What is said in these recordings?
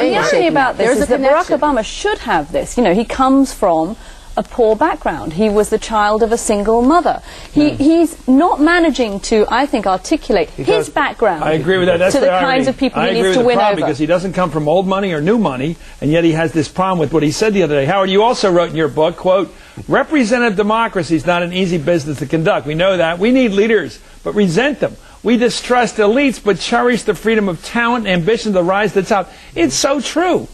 The irony about this is that Barack Obama should have this. You know, he comes from a poor background. He was the child of a single mother. He's not managing to, I think, articulate his background. I agree with that. That's to the kinds of people he needs to win over. Because he doesn't come from old money or new money, and yet he has this problem with what he said the other day. Howard, you also wrote in your book, quote, "Representative democracy is not an easy business to conduct. We know that. We need leaders, but resent them. We distrust elites, but cherish the freedom of talent and ambition to rise to the top." It's so true.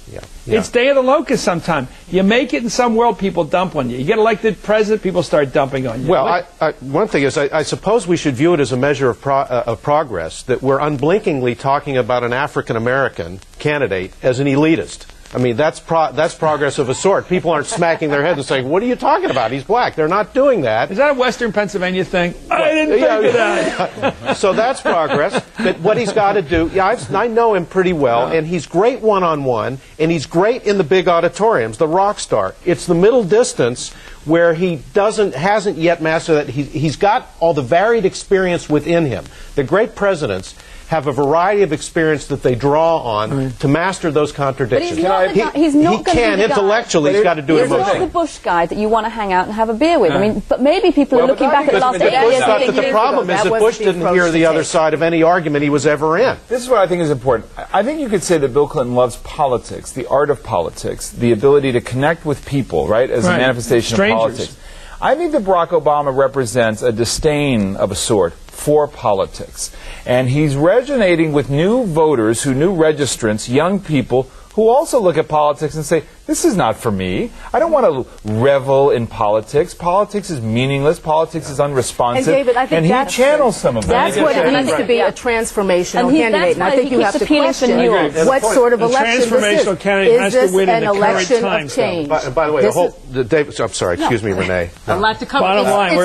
It's day of the locust sometimes. You make it in some world, people dump on you. You get elected president, people start dumping on you. Well, one thing is, I suppose we should view it as a measure of progress that we're unblinkingly talking about an African-American candidate as an elitist. I mean, that's progress of a sort. People aren't smacking their heads and saying, "What are you talking about? He's black." They're not doing that. Is that a Western Pennsylvania thing? I didn't think of that. So that's progress. But what he's got to do, I know him pretty well, and he's great one-on-one, and he's great in the big auditoriums, the rock star. It's the middle distance where he hasn't yet mastered that. He's got all the varied experience within him. The great presidents have a variety of experience that they draw on to master those contradictions. But he's not he can intellectually. He's got to do it emotionally. He's not the Bush guy that you want to hang out and have a beer with. I mean, but maybe people are looking back at last 8 years. But the problem is that Bush didn't hear the other side of any argument he was ever in. This is what I think is important. I think you could say that Bill Clinton loves politics, the art of politics, the ability to connect with people, right, as a manifestation of politics. I think that Barack Obama represents a disdain of a sort for politics. And he's resonating with new voters, new registrants, young people, who also look at politics and say, this is not for me. I don't want to revel in politics. Politics is meaningless. Politics is unresponsive. And David, I think he channels some of that. That's what it needs to be, a transformational candidate. And I think you have to question what sort of election this is. Candidate is this an election of change? By the way, I'm sorry, excuse me, Renee. Bottom line,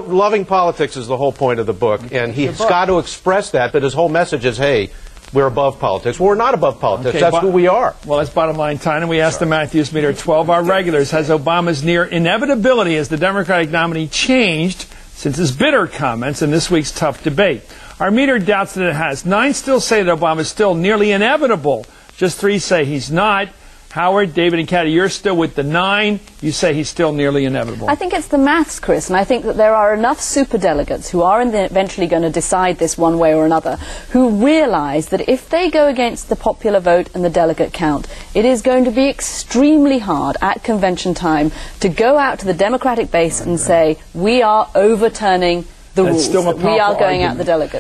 loving politics is the whole point of the book, and he's got to express that, but his whole message is, hey, we're above politics. Well, we're not above politics. That's who we are. Well, that's bottom line time. And we asked the Matthews Meter 12-hour regulars, has Obama's near inevitability as the Democratic nominee changed since his bitter comments in this week's tough debate? Our meter doubts that it has. 9 still say that Obama is still nearly inevitable. Just 3 say he's not. Howard, David, and Kathy, you're still with the 9. You say he's still nearly inevitable. I think it's the maths, Chris, and I think that there are enough superdelegates who are eventually going to decide this one way or another, who realize that if they go against the popular vote and the delegate count, it is going to be extremely hard at convention time to go out to the Democratic base and say, we are overturning the rules. Still a we are going out the delegates.